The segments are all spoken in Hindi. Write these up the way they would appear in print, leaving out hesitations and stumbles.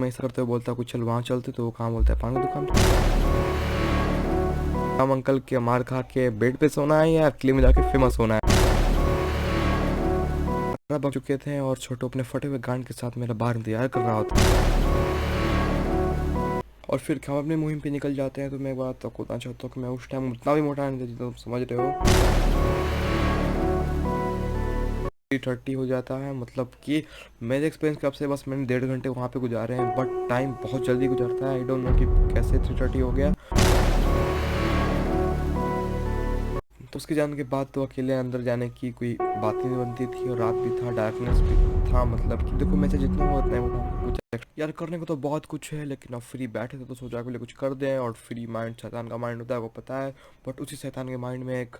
मैं ऐसा करते हुए बोलता कुछ चल वहाँ चलते, तो वो कहाँ बोलता है पान की दुकान पे। हम अंकल के मार खा के बेड पे सोना है या किले में जाके फेमस होना है। बन चुके थे और छोटू अपने फटे हुए गांड के साथ मेरा बाहर इंतजार कर रहा होता। और फिर हम अपनी मुहिम पे निकल जाते हैं। तो मैं एक बात तो बताना चाहता हूँ कि मैं उस टाइम उतना भी मोटा नहीं था जितना तुम समझ रहे हो। 30 हो जाता है, मतलब कि मेरे एक्सपीरियंस कब से बस मैंने 1.5 घंटे वहाँ पे गुजारे हैं, बट टाइम बहुत जल्दी गुजरता है। आई डोंट नो कि कैसे 3:30 हो गया। तो उसके जाने के बाद तो अकेले अंदर जाने की कोई बात ही नहीं बनती थी, और रात भी था, डार्कनेस भी था। मतलब कि देखो मैसे जितना हुआ उतना ही बताऊँ। कुछ यार करने को तो बहुत कुछ है, लेकिन अब फ्री बैठे थे तो सोचा के लिए कुछ कर दें। और फ्री माइंड शैतान का माइंड होता है, वो पता है। बट उसी शैतान के माइंड में एक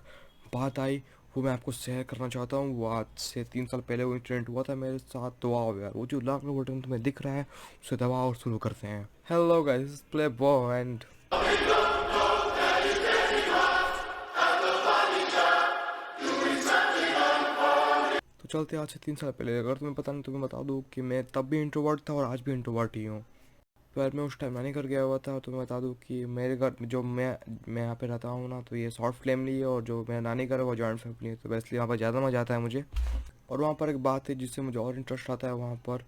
बात आई, वो मैं आपको शेयर करना चाहता हूँ। वो आज से 3 साल पहले वो इंसिडेंट हुआ था मेरे साथ। तो आओ यार, वो जो लाख बटन तुम्हें दिख रहा है उसे दबाओ और शुरू करते हैं। Hello guys, play boy and तो चलते आज से 3 साल पहले। अगर तुम्हें पता नहीं, तुम्हें बता दूँ कि मैं तब भी इंट्रोवर्ट था और आज भी इंट्रोवर्ट ही हूँ। तो यार मैं उस टाइम नानी घर गया हुआ था। तो मैं बता दूँ कि मेरे घर जो मैं यहाँ पे रहता हूँ ना, तो ये शॉर्ट फैमिली है, और जो मेरा नानी घर है वो जॉइंट फैमिली है। तो इसलिए वहाँ पर ज़्यादा मज़ा आता है मुझे। और वहाँ पर एक बात है जिससे मुझे और इंटरेस्ट आता है, वहाँ पर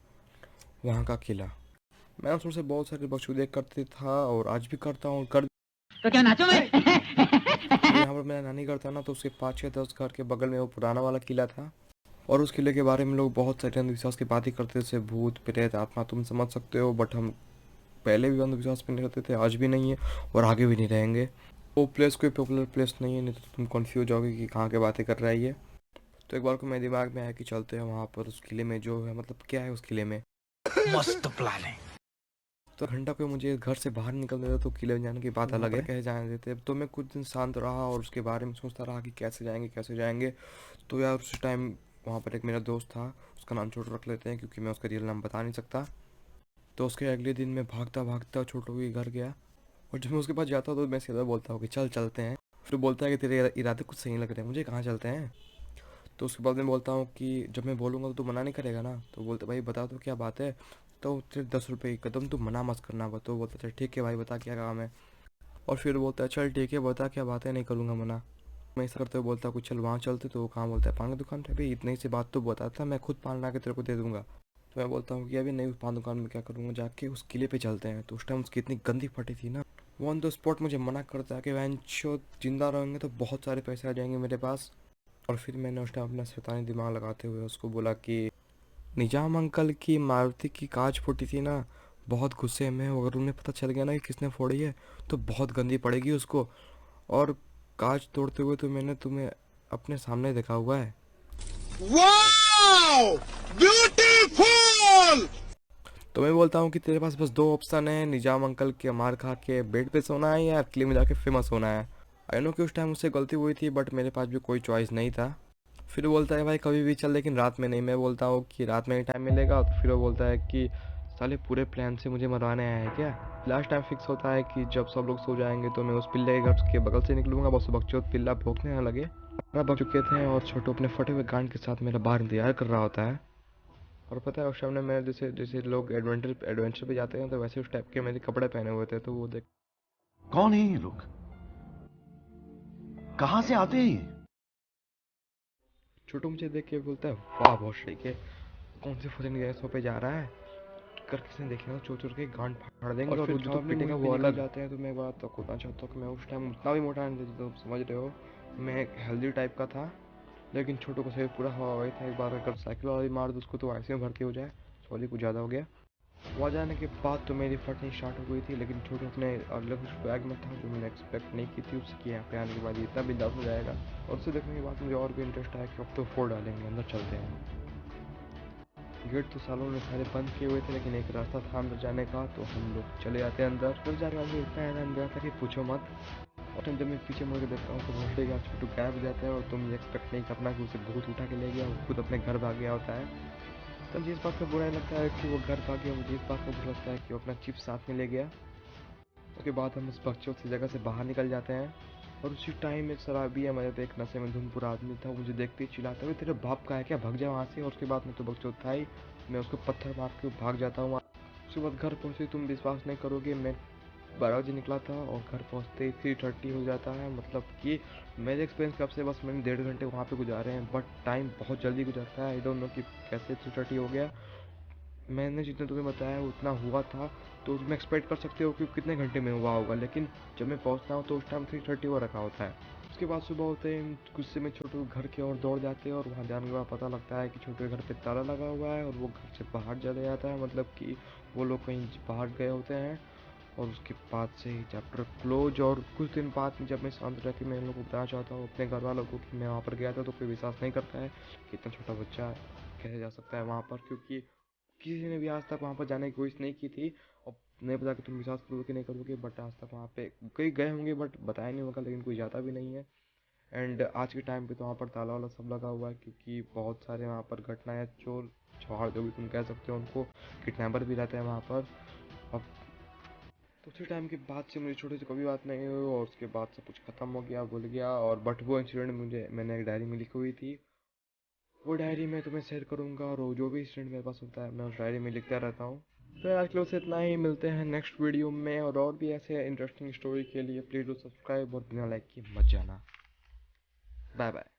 वहाँ का किला। मैं उसमें से बहुत सारे बकचोदी करते था और आज भी करता हूँ, कर तो क्या नाचो मैं? यहाँ पर मेरा नानी घर था ना, तो उसके 5 6 10 घर के बगल में वो पुराना वाला किला था। और उस किले के बारे में लोग बहुत सारे अंधविश्वास की बातें करते थे, जैसे भूत प्रेत आत्मा, तुम समझ सकते हो। बट हम पहले भी अंधविश्वास में नहीं रहते थे, आज भी नहीं है और आगे भी नहीं रहेंगे। वो प्लेस कोई पॉपुलर प्लेस नहीं है, नहीं तो तुम कंफ्यूज होगे कि कहाँ के बातें कर रहा है ये। तो एक बार को मेरे दिमाग में आया कि चलते हैं वहाँ पर, उस किले में जो है, मतलब क्या है उस किले में। मस्त प्लान है। तो घंटा कोई मुझे घर से बाहर निकल देता तो किले में जाने की बात अलग है, कैसे जाने देते। तो मैं कुछ दिन शांत रहा और उसके बारे में सोचता रहा कि कैसे जाएंगे कैसे जाएंगे। तो यार उस टाइम वहाँ पर एक मेरा दोस्त था, उसका नाम छोटू रख लेते हैं क्योंकि मैं उसका रियल नाम बता नहीं सकता। तो उसके अगले दिन मैं भागता भागता छोटू के घर गया। और जब मैं उसके पास जाता हूँ तो मैं सीधा बोलता हूँ कि चल चलते हैं। फिर बोलता है कि तेरे इरादे कुछ सही लग रहे हैं मुझे, कहाँ चलते हैं। तो उसके बाद मैं बोलता हूँ कि जब मैं बोलूँगा तो तू मना नहीं करेगा ना। तो बोलते भाई बता तो क्या बात है। तो तेरे 10 रुपये की कदम, तू मना मत करना। तो बोलता चल ठीक है भाई, बता क्या काम है। और फिर बोलता है चल ठीक है बता क्या बात है, नहीं करूँगा मना। मैं ऐसा करते हुए बोलता कुछ चल वहाँ चलते, तो वो कहाँ बोलता है पान की दुकान पे। अभी इतनी सी बात तो बताता, मैं खुद पान ला के तेरे को दे दूंगा। तो मैं बोलता हूँ कि अभी नहीं, उस पान दुकान में क्या करूँगा, जाके उस किले पे चलते हैं। तो उस टाइम उसकी इतनी गंदी फटी थी ना, वो ऑन द स्पॉट मुझे मना करता है कि वैंशो जिंदा रहेंगे तो बहुत सारे पैसे आ जाएंगे मेरे पास। और फिर मैंने उस टाइम अपना शैतानी दिमाग लगाते हुए उसको बोला कि निजाम अंकल की मारुति की कांच फूटी थी ना, बहुत गुस्से में, अगर उन्हें पता चल गया ना कि किसने फोड़ी है तो बहुत गंदी पड़ेगी उसको। और कांच तोड़ते हुए तो मैंने तुम्हें अपने सामने देखा हुआ है। Wow, beautiful. तो मैं बोलता हूँ कि तेरे पास बस दो ऑप्शन है, निजाम अंकल के मार खा के बेड पे सोना है या किले में जाके फेमस होना है। आई नो कि उस टाइम मुझसे गलती हुई थी, बट मेरे पास भी कोई चॉइस नहीं था। फिर वो बोलता है भाई कभी भी चल, लेकिन रात में नहीं। मैं बोलता हूँ कि रात में ही टाइम मिलेगा। तो फिर वो बोलता है कि साले पूरे प्लान से मुझे मरवाने आया है क्या। लास्ट टाइम फिक्स होता है कि जब सब लोग सो जाएंगे तो मैं उस पिल्ले के घर के बगल से निकलूंगा, बस बकचोद पिल्ला भौंकने ना लगे। बक चुके थे और छोटू अपने फटे हुए गांड के साथ मेरा बाहर इंतजार कर रहा होता है। और पता है उस टाइम मैं जैसे जैसे लोग एडवेंचर पे जाते हैं तो वैसे उस टाइप के मेरे कपड़े पहने हुए थे। तो वो देख कौन है ये लोग? कहां से आते हैं ये? छोटू मुझे देख के बोलता है वाह बहुत सही है, कौन से फौजन गैसों पे जा रहा है, कर किसने देखेगा चोर चोर के गांड फाड़ देंगे। और फिर जो तो पिटेगा वो अलग जाते हैं। तो मैं बात तो बताना चाहता हूँ कि मैं उस टाइम उतना भी मोटा नहीं था जितना तुम समझ रहे हो। मैं एक हेल्दी टाइप का था, लेकिन छोटू को से पूरा हवा वही था। एक बार अगर साइकिल वाला भी मार दो उसको तो ऐसे में भर के हो जाए। सॉरी कुछ ज़्यादा हो गया। वहाँ जाने के बाद तो मेरी फटनी स्टार्ट हो गई थी, लेकिन छोटू अपने अलग उस बैग में था जो मैंने एक्सपेक्ट नहीं की थी उसकी। यहाँ पे आने के बाद ये इतना बिंदास हो जाएगा। और उसे देखने के बाद मुझे और भी इंटरेस्ट आया कि अब तो फोड़ डालेंगे, अंदर चलते हैं। गेट तो सालों ने सारे बंद किए हुए थे, लेकिन एक रास्ता था अंदर जाने का। तो हम लोग चले जाते हैं अंदर। अंदर जाने का मुझे इतना आनंद आया था कि पूछो मत। और जब मैं पीछे मुड़ के देखता हूँ तो भोसड़ी का छोटू गायब हो जाता है, और तुम ये एक्सपेक्ट नहीं करना कि उसे भूत उठा के ले गया, वो खुद अपने घर भाग गया होता है। तो जिस बात का बुरा लगता है कि वो घर भाग गया, मुझे इस बात का बुरा लगता है कि वो अपना चिप साथ में ले गया। उसके बाद हम उस बकचोद की जगह से बाहर निकल जाते हैं। और उसी टाइम एक शराबी है, मेरे एक नशे में धुन पूरा आदमी था, मुझे देखते ही चिल्लाता हुआ तेरे बाप का है क्या, भाग जा वहाँ से। और उसके बाद में तो बकचोद था ही, मैं उसको पत्थर मार के भाग जाता हूँ। उसके बाद घर पहुँचे, तुम विश्वास नहीं करोगे, मैं 12 बजे निकला था और घर पहुँचते ही 3:30 हो जाता है। मतलब कि मेरे एक्सपीरियंस कब से बस मैंने 1.5 घंटे वहाँ पे गुजारे हैं, बट टाइम बहुत जल्दी गुजरता है। आई डोंट नो कि कैसे 3:30 हो गया। मैंने जितना तुम्हें बताया उतना हुआ था, तो तुम एक्सपेक्ट कर सकते हो कि कितने घंटे में हुआ होगा, लेकिन जब मैं पहुँचता हूँ तो उस टाइम 3:30 हो रखा होता है। उसके बाद सुबह होते ही गुस्से में छोटू घर की ओर दौड़ जाते हैं और वहाँ जाने के बाद पता लगता है कि छोटू के घर पे ताला लगा हुआ है और वो घर से बाहर चले जाता है। मतलब कि वो लोग कहीं बाहर गए होते हैं। और उसके बाद से ही चैप्टर क्लोज। और कुछ दिन बाद में जब मैं शांत रहती, मैं इन लोगों को बताना चाहता हूँ अपने घर वालों को कि मैं वहाँ पर गया था, तो कोई विश्वास नहीं करता है कि इतना छोटा बच्चा कैसे जा सकता है वहाँ पर, क्योंकि किसी ने भी आज तक वहाँ पर जाने की कोशिश नहीं की थी। और नहीं पता कि तुम विश्वास करोगे कि नहीं करोगे, बट आज तक वहाँ पे कई गए होंगे बट बताया नहीं होगा, लेकिन कोई जाता भी नहीं है। एंड आज के टाइम पे तो वहाँ पर ताला वाला सब लगा हुआ है, क्योंकि बहुत सारे वहाँ पर घटनाएं, चोर चौहाड़ जो भी तुम कह सकते हो उनको, किडनैपर भी रहते हैं वहाँ पर। अब तो उसी टाइम के बाद से मुझे छोटे से कभी बात नहीं हुई और उसके बाद सब कुछ ख़त्म हो गया, भूल गया। और बट वो इंसिडेंट मैंने एक डायरी में लिखी हुई थी, वो डायरी मैं तुम्हें शेयर करूँगा। और वो जो भी इंसिडेंट मेरे पास होता है मैं उस डायरी में लिखता रहता हूँ। तो आज के लिए बस इतना ही, मिलते हैं नेक्स्ट वीडियो में। और भी ऐसे इंटरेस्टिंग स्टोरी के लिए प्लीज़ डू सब्सक्राइब और बिना लाइक किए मत जाना। Bye bye.